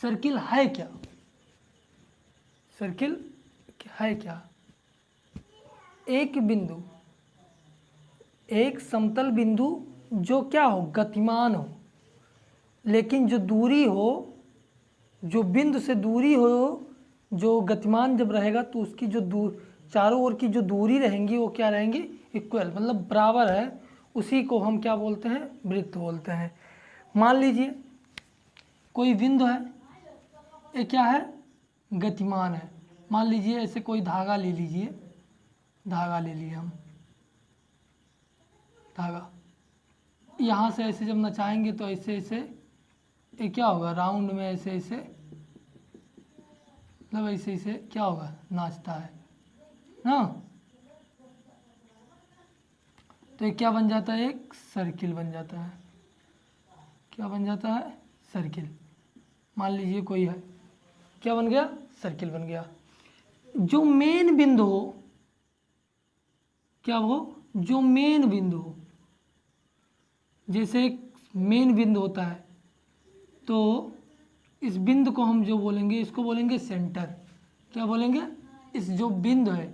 Circle है क्या? Circle है क्या? एक बिंदु, एक समतल बिंदु जो क्या हो, गतिमान हो, लेकिन जो दूरी हो, जो बिंदु से दूरी हो, जो गतिमान जब रहेगा तो उसकी जो दूर, चारों ओर की जो दूरी रहेंगी वो क्या रहेंगी, इक्वल, मतलब बराबर है, उसी को हम क्या बोलते हैं, वृत्त बोलते हैं। मान लीजिए कोई बिंदु है, ये क्या है, गतिमान है। मान लीजिए ऐसे कोई धागा ले लीजिए, धागा ले लिए हम, धागा यहाँ से ऐसे जब नचाएंगे तो ऐसे ऐसे ये क्या होगा, राउंड में ऐसे ऐसे, मतलब ऐसे ऐसे क्या होगा, नाचता है ना। तो ये क्या बन जाता है, एक सर्किल बन जाता है। क्या बन जाता है, सर्किल। मान लीजिए कोई है, क्या बन गया, सर्किल बन गया। जो मेन बिंदु हो, क्या वो, जो मेन बिंदु हो, जैसे एक मेन बिंदु होता है, तो इस बिंदु को हम जो बोलेंगे, इसको बोलेंगे सेंटर। क्या बोलेंगे, इस जो बिंदु है,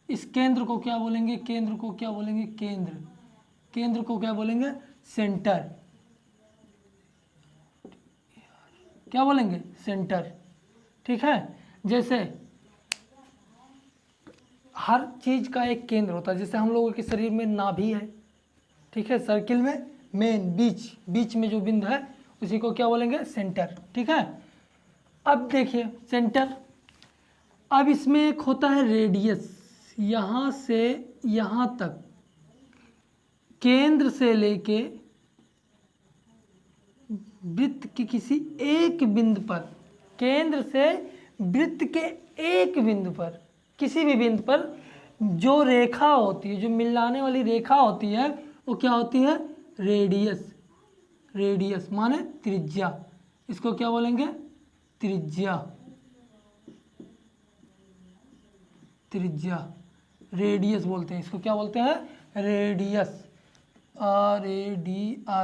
इस केंद्र को क्या बोलेंगे, केंद्र को क्या बोलेंगे, केंद्र, केंद्र को क्या बोलेंगे, सेंटर। क्या बोलेंगे, सेंटर। ठीक है, जैसे हर चीज का एक केंद्र होता है, जैसे हम लोगों के शरीर में नाभि है, ठीक है, सर्किल में मेन बीच में जो बिंदु है उसी को क्या बोलेंगे, सेंटर। ठीक है, अब देखिए सेंटर, अब इसमें एक होता है रेडियस, यहाँ से यहाँ तक, केंद्र से लेके वृत्त के किसी एक बिंदु पर, केंद्र से वृत्त के एक बिंदु पर, किसी भी बिंदु पर जो रेखा होती है, जो मिलाने वाली रेखा होती है, वो क्या होती है, रेडियस। रेडियस माने त्रिज्या, इसको क्या बोलेंगे, त्रिज्या। त्रिज्या, रेडियस बोलते हैं इसको, क्या बोलते हैं, रेडियस, RADIUS,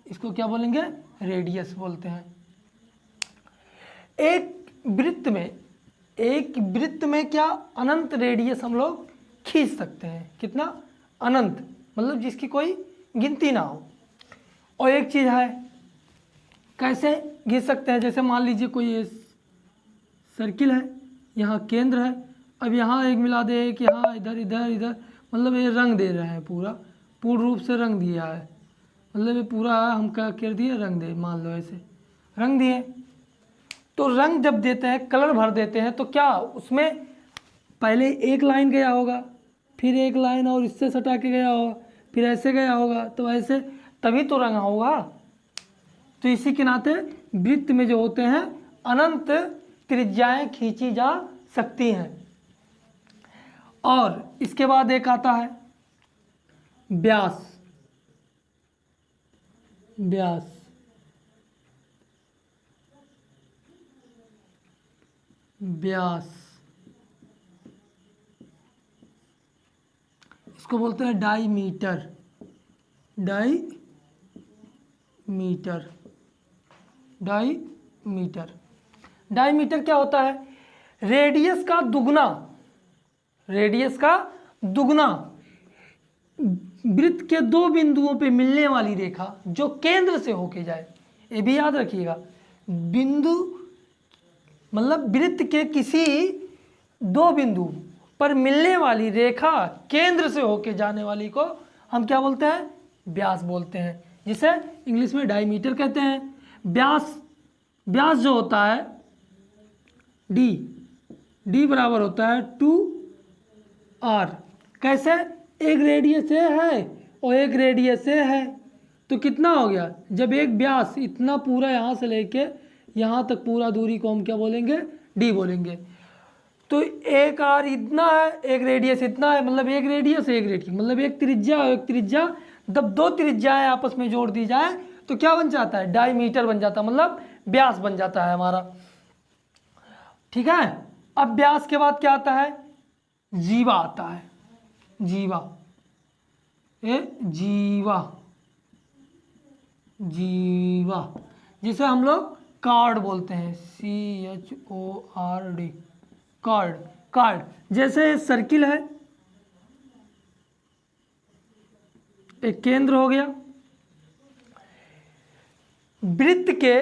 इसको क्या बोलेंगे, रेडियस बोलते हैं। एक वृत्त में क्या अनंत रेडियस हम लोग खींच सकते हैं, कितना, अनंत, मतलब जिसकी कोई गिनती ना हो। और एक चीज़ है, कैसे खींच सकते हैं, जैसे मान लीजिए कोई ये सर्किल है, यहाँ केंद्र है, अब यहाँ एक मिला दे, एक यहाँ, इधर इधर इधर, मतलब ये रंग दे रहे हैं, पूर्ण रूप से रंग दिया है, मतलब ये पूरा हम क्या कर दिए, रंग दे, मान लो ऐसे रंग दिए। तो रंग जब देते हैं, कलर भर देते हैं, तो क्या उसमें पहले एक लाइन गया होगा, फिर एक लाइन और इससे सटा के गया होगा, फिर ऐसे गया होगा, तो ऐसे तभी तो रंग होगा। तो इसी के नाते वृत्त में जो होते हैं अनंत त्रिज्याएं खींची जा सकती हैं। और इसके बाद एक आता है व्यास। व्यास, व्यास, इसको बोलते हैं डाईमीटर। डाईमीटर, डाईमीटर, डाईमीटर क्या होता है, रेडियस का दुगना, रेडियस का दुगना वृत्त के दो बिंदुओं पे मिलने वाली रेखा जो केंद्र से होके जाए। ये भी याद रखिएगा, बिंदु मतलब वृत्त के किसी दो बिंदु पर मिलने वाली रेखा केंद्र से होके जाने वाली को हम क्या बोलते हैं, व्यास बोलते हैं, जिसे इंग्लिश में डायमीटर कहते हैं। व्यास, व्यास जो होता है डी बराबर होता है 2r। कैसे, एक रेडियस ए है और एक रेडियस ए है, तो कितना हो गया, जब एक व्यास इतना पूरा यहाँ से लेके यहाँ तक पूरा दूरी को हम क्या बोलेंगे, डी बोलेंगे। तो एक आर इतना है, एक रेडियस इतना है, मतलब एक रेडियस एक रेडियस, मतलब एक त्रिज्या और एक त्रिज्या, जब दो त्रिज्याएं आपस में जोड़ दी जाए तो क्या बन जाता है, डायमीटर बन जाता है, मतलब व्यास बन जाता है हमारा। ठीक है, अब व्यास के बाद क्या आता है, जीवा आता है। जीवा, जीवा, जीवा, जिसे हम लोग कार्ड बोलते हैं, CHORD, कार्ड। कार्ड जैसे सर्किल है, एक केंद्र हो गया, वृत्त के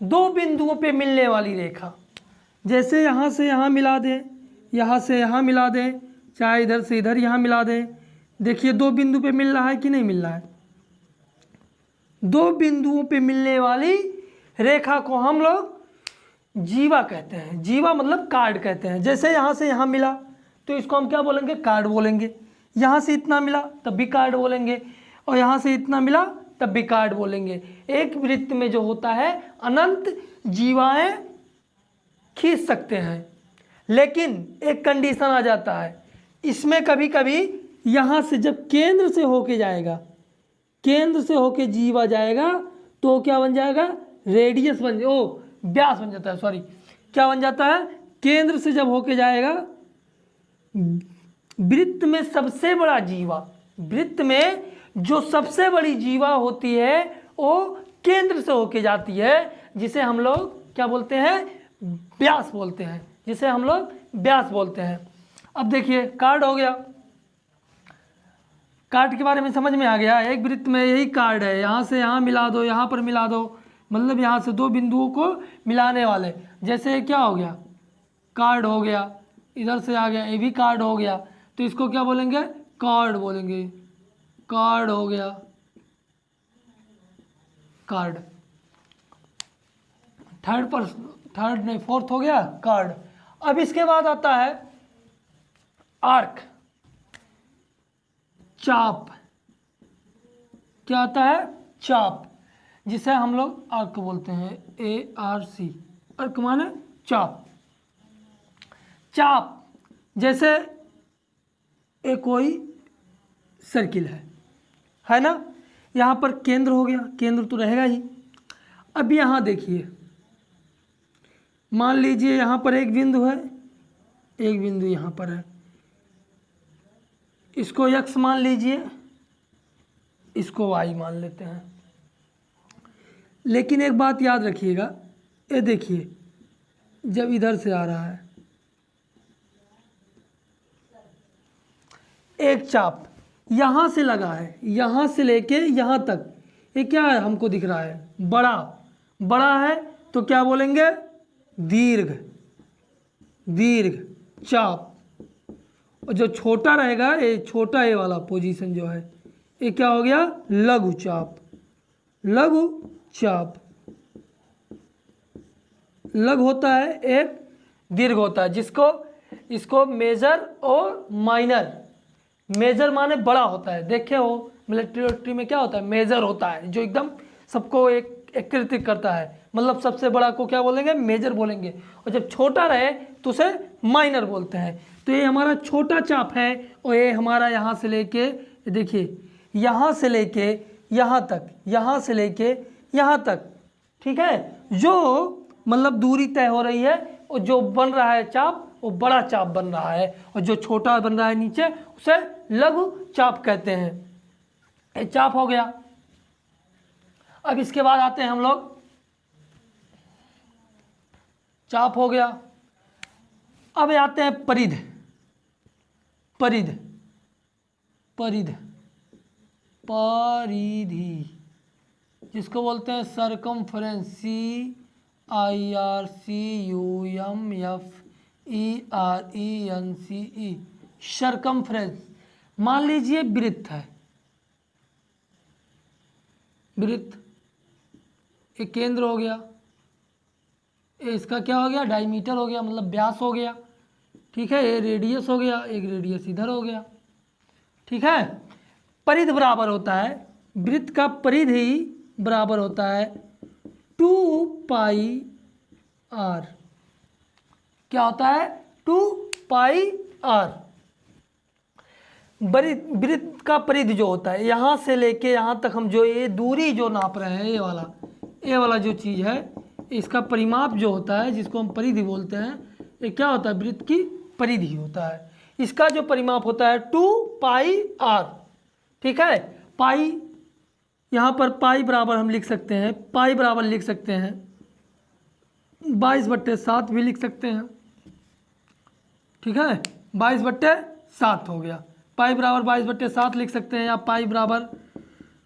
दो बिंदुओं पे मिलने वाली रेखा, जैसे यहाँ से यहाँ मिला दें, यहाँ से यहाँ मिला दें, चाहे इधर से इधर यहाँ मिला दें। देखिए दो बिंदु पे मिल रहा है कि नहीं मिल रहा है? दो बिंदुओं पे मिलने वाली रेखा को हम लोग जीवा कहते हैं। जीवा मतलब कार्ड कहते हैं। जैसे यहाँ से यहाँ मिला तो इसको हम क्या बोलेंगे? कार्ड बोलेंगे। यहाँ से इतना मिला तब भी कार्ड बोलेंगे, और यहाँ से इतना मिला तब भी कार्ड बोलेंगे। एक वृत्त में जो होता है अनंत जीवाएं खींच सकते हैं, लेकिन एक कंडीशन आ जाता है इसमें। कभी कभी यहाँ से जब केंद्र से होके जाएगा, केंद्र से होके जीवा जाएगा तो क्या बन जाएगा? रेडियस बन, ओ व्यास बन जाता है, सॉरी क्या बन जाता है? केंद्र से जब होके जाएगा, वृत्त में सबसे बड़ा जीवा, वृत्त में जो सबसे बड़ी जीवा होती है वो केंद्र से होके जाती है, जिसे हम लोग क्या बोलते हैं? व्यास बोलते हैं, जिसे हम लोग व्यास बोलते हैं। अब देखिए कार्ड हो गया, कार्ड के बारे में समझ में आ गया। एक वृत्त में यही कार्ड है, यहाँ से यहाँ मिला दो, यहाँ पर मिला दो, मतलब यहाँ से दो बिंदुओं को मिलाने वाले। जैसे क्या हो गया? कार्ड हो गया, इधर से आ गया, ये भी कार्ड हो गया, तो इसको क्या बोलेंगे? कार्ड बोलेंगे। कार्ड हो गया, कार्ड। थर्ड नहीं, फोर्थ हो गया कार्ड। अब इसके बाद आता है आर्क, चाप। क्या आता है? चाप, जिसे हम लोग आर्क बोलते हैं, ARC। आर्क माने चाप। चाप जैसे एक कोई सर्किल है ना? यहाँ पर केंद्र हो गया, केंद्र तो रहेगा ही। अब यहाँ देखिए, मान लीजिए यहाँ पर एक बिंदु है, एक बिंदु यहाँ पर है, इसको x मान लीजिए, इसको y मान लेते हैं। लेकिन एक बात याद रखिएगा, ये देखिए जब इधर से आ रहा है एक चाप यहाँ से लगा है, यहाँ से लेके यहाँ तक, ये क्या है? हमको दिख रहा है बड़ा, बड़ा है तो क्या बोलेंगे? दीर्घ, दीर्घ चाप। और जो छोटा रहेगा, ये छोटा ये वाला पोजीशन जो है, ये क्या हो गया? लघु चाप। लघु चाप, लघु होता है एक, दीर्घ होता है, जिसको इसको मेजर और माइनर। मेजर माने बड़ा होता है, देखे हो मिलिट्री में क्या होता है? मेजर होता है, जो एकदम सबको एक एकत्रित करता है, मतलब सबसे बड़ा को क्या बोलेंगे? मेजर बोलेंगे। और जब छोटा रहे तो उसे माइनर बोलते हैं। तो ये हमारा छोटा चाप है, और ये हमारा यहाँ से लेके, देखिए यहाँ से लेके यहाँ तक, यहाँ से लेके यहाँ तक, ठीक है? जो मतलब दूरी तय हो रही है, और जो बन रहा है चाप वो बड़ा चाप बन रहा है, और जो छोटा बन रहा है नीचे उसे लघु चाप कहते हैं। ये चाप हो गया। अब इसके बाद आते हैं हम लोग, चाप हो गया। अब आते हैं परिध। परिध, परिध, परिधि, जिसको बोलते हैं सरकमफ्रेंस, CIRCUMFERENCE, सरकमफ्रेंस। मान लीजिए वृत्त है, वृत्त एक केंद्र हो गया, इसका क्या हो गया? डायमीटर हो गया, मतलब व्यास हो गया, ठीक है? ये रेडियस हो गया, एक रेडियस इधर हो गया, ठीक है? परिध बराबर होता है, वृत्त का परिध ही बराबर होता है 2πr। क्या होता है? 2πr। वृत्त का परिध जो होता है, यहाँ से लेके यहाँ तक हम जो ये दूरी जो नाप रहे हैं, ये वाला जो चीज़ है, इसका परिमाप जो होता है, जिसको हम परिधि बोलते हैं, ये क्या होता है? वृत्त की परिधि होता है। इसका जो परिमाप होता है 2πr, ठीक है? पाई यहाँ पर पाई बराबर हम लिख सकते हैं, पाई बराबर लिख सकते हैं 22/7 भी लिख सकते हैं। ठीक है, 22/7 हो गया। पाई बराबर 22/7 लिख सकते हैं, या पाई बराबर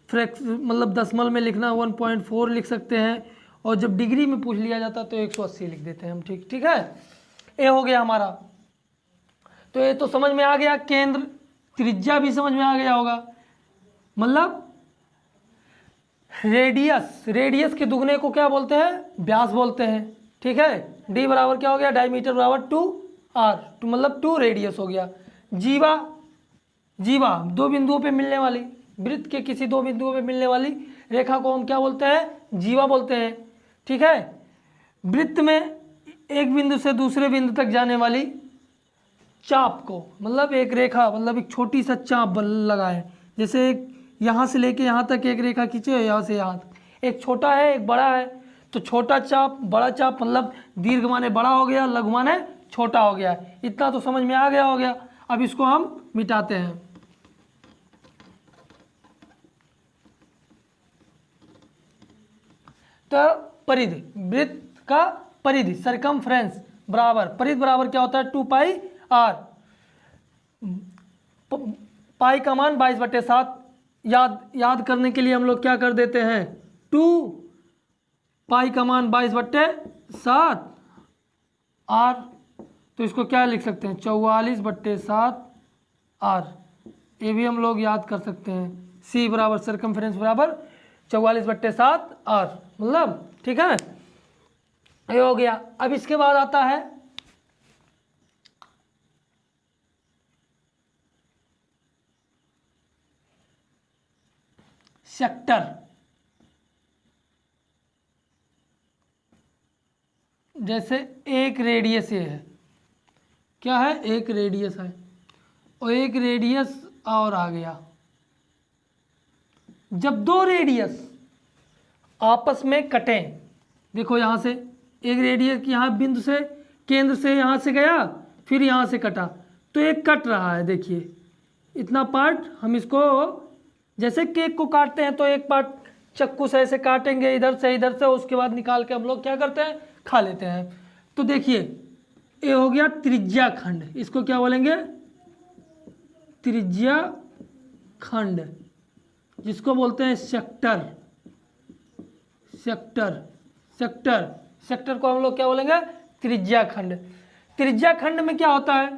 फ्रैक्स मतलब दशमलव में लिखना 1.4 लिख सकते हैं, और जब डिग्री में पूछ लिया जाता तो 180 लिख देते हैं हम। ठीक है, ये हो गया हमारा। तो ये तो समझ में आ गया, केंद्र त्रिज्या भी समझ में आ गया होगा, मतलब रेडियस के दुगने को क्या बोलते हैं, व्यास बोलते हैं। ठीक है, डी बराबर क्या हो गया, डायमीटर बराबर 2r, तो मतलब 2 रेडियस हो गया। जीवा दो बिंदुओं पे मिलने वाली, वृत्त के किसी दो बिंदुओं पे मिलने वाली रेखा को हम क्या बोलते हैं, जीवा बोलते हैं। ठीक है, वृत्त में एक बिंदु से दूसरे बिंदु तक जाने वाली चाप को, मतलब एक रेखा, मतलब एक छोटी सा चाप लगाए, जैसे एक यहाँ से लेके यहाँ तक एक रेखा खींचे, यहाँ से यहाँ तक, एक छोटा है एक बड़ा है, तो छोटा चाप बड़ा चाप, मतलब दीर्घ माने बड़ा हो गया, लघु माने छोटा हो गया। इतना तो समझ में आ गया हो गया। अब इसको हम मिटाते हैं। तो परिधि, वृत्त का परिधि सरकमफ्रेंस बराबर, परिधि बराबर क्या होता है, 2πr। पाई का मान 22/7 याद करने के लिए हम लोग क्या कर देते हैं, 2 पाई का मान 22/7 r, तो इसको क्या लिख सकते हैं, 44/7 r। ये भी हम लोग याद कर सकते हैं। c बराबर सरकमफ्रेंस बराबर 44/7 r, मतलब ठीक है, ये हो गया। अब इसके बाद आता है सेक्टर। जैसे एक रेडियस ये है, क्या है, एक रेडियस है, और एक रेडियस और आ गया। जब दो रेडियस आपस में कटें, देखो यहाँ से एक रेडियस यहाँ बिंदु से, केंद्र से यहाँ से गया, फिर यहाँ से कटा, तो एक कट रहा है। देखिए इतना पार्ट, हम इसको जैसे केक को काटते हैं तो एक पार्ट चाकू से ऐसे काटेंगे इधर से, उसके बाद निकाल के हम लोग क्या करते हैं, खा लेते हैं। तो देखिए ये हो गया त्रिज्या खंड, इसको क्या बोलेंगे, त्रिज्या खंड, जिसको बोलते हैं सेक्टर। सेक्टर को हम लोग क्या बोलेंगे, त्रिज्या खंड। त्रिज्या खंड में क्या होता है,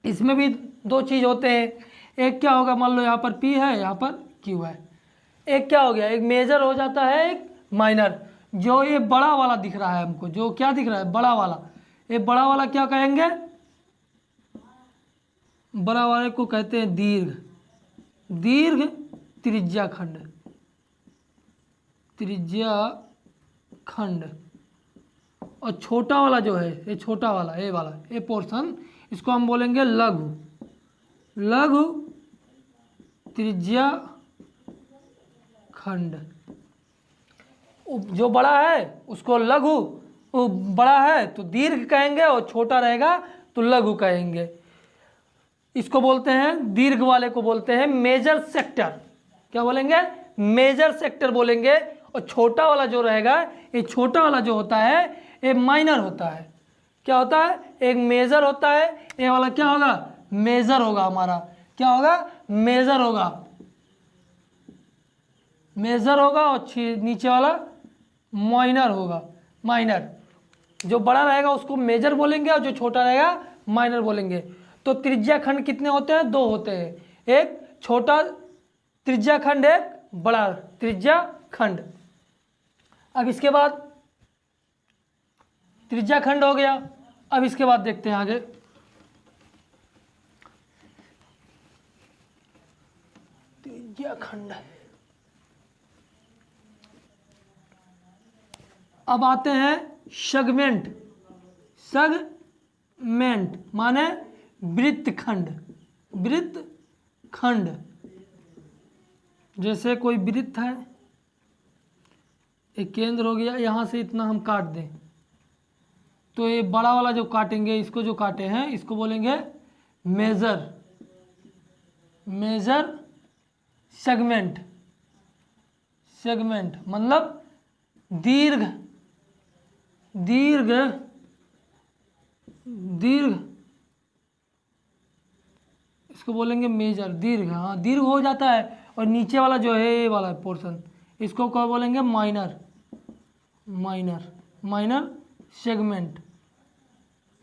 इसमें भी दो चीज होते हैं। एक क्या होगा, मान लो यहाँ पर P है, यहाँ पर Q है। एक क्या हो गया, एक मेजर हो जाता है, एक माइनर। जो ये बड़ा वाला दिख रहा है हमको, जो क्या दिख रहा है, बड़ा वाला, ये बड़ा वाला क्या कहेंगे, बड़ा वाले को कहते हैं दीर्घ त्रिज्या खंड। और छोटा वाला जो है, ये छोटा वाला, ये पोर्शन, इसको हम बोलेंगे लघु त्रिज्या खंड। जो बड़ा है उसको लघु, वो बड़ा है तो दीर्घ कहेंगे, और छोटा रहेगा तो लघु कहेंगे। इसको बोलते हैं, दीर्घ वाले को बोलते हैं मेजर सेक्टर। क्या बोलेंगे, मेजर सेक्टर बोलेंगे। और छोटा वाला जो रहेगा, ये छोटा वाला जो होता है ये माइनर होता है। क्या होता है, एक मेजर होता है, ये वाला क्या होगा, मेजर होगा हमारा। क्या होगा, मेजर होगा और नीचे वाला माइनर होगा। माइनर जो बड़ा रहेगा उसको मेजर बोलेंगे, और जो छोटा रहेगा माइनर बोलेंगे। तो त्रिज्या खंड कितने होते हैं, दो होते हैं, एक छोटा त्रिज्या खंड, एक बड़ा त्रिज्या खंड। अब इसके बाद त्रिज्या खंड हो गया। अब इसके बाद देखते हैं आगे, त्रिज्या खंड। अब आते हैं सेगमेंट माने वृत्त खंड। जैसे कोई वृत्त है, एक केंद्र हो गया, यहाँ से इतना हम काट दें, तो ये बड़ा वाला जो काटेंगे, इसको जो काटे हैं इसको बोलेंगे मेजर सेगमेंट। सेगमेंट मतलब दीर्घ दीर्घ दीर्घ इसको बोलेंगे मेजर, दीर्घ, हाँ दीर्घ हो जाता है। और नीचे वाला जो है ये वाला पोर्शन, इसको क्या बोलेंगे, minor, minor minor segment,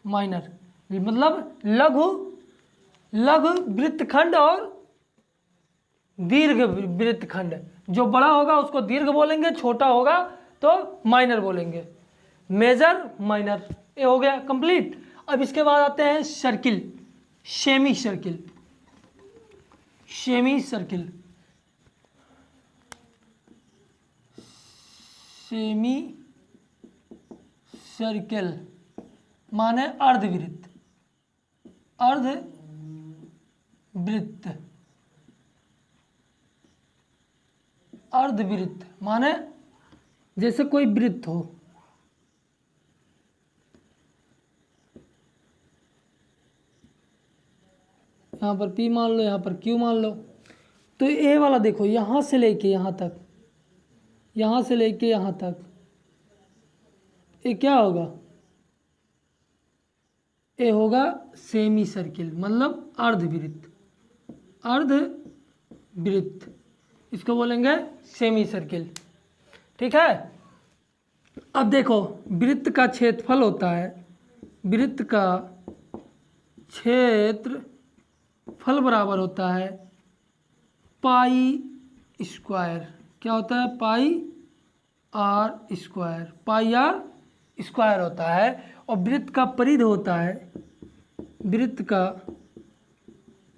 minor मतलब लघु लघु वृत्तखंड और दीर्घ वृत्तखंड। जो बड़ा होगा उसको दीर्घ बोलेंगे, छोटा होगा तो माइनर बोलेंगे। मेजर, माइनर, ये हो गया कंप्लीट। अब इसके बाद आते हैं circle, semi circle, semi circle, semi circle माने अर्धवृत्त, अर्धवृत्त, अर्धवृत्त माने जैसे कोई वृत्त हो, यहाँ पर P मान लो, यहाँ पर Q मान लो। तो ये वाला देखो, यहाँ से लेके यहाँ तक, यहाँ से लेके यहाँ तक, ये क्या होगा, ये होगा सेमी सर्किल मतलब अर्धवृत्त, अर्धवृत्त इसको बोलेंगे सेमी सर्किल। ठीक है। अब देखो वृत्त का क्षेत्रफल होता है, वृत्त का क्षेत्रफल बराबर होता है पाई स्क्वायर, क्या होता है, pi r square, pi r square होता है। और वृत्त का परिध होता है, वृत्त का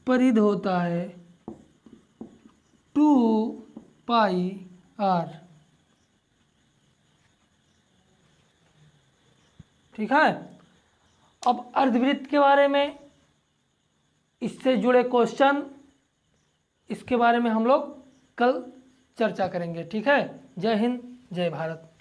परिध होता है 2 पाई आर। ठीक है। अब अर्धवृत्त के बारे में, इससे जुड़े क्वेश्चन, इसके बारे में हम लोग कल चर्चा करेंगे। ठीक है। जय हिंद, जय भारत।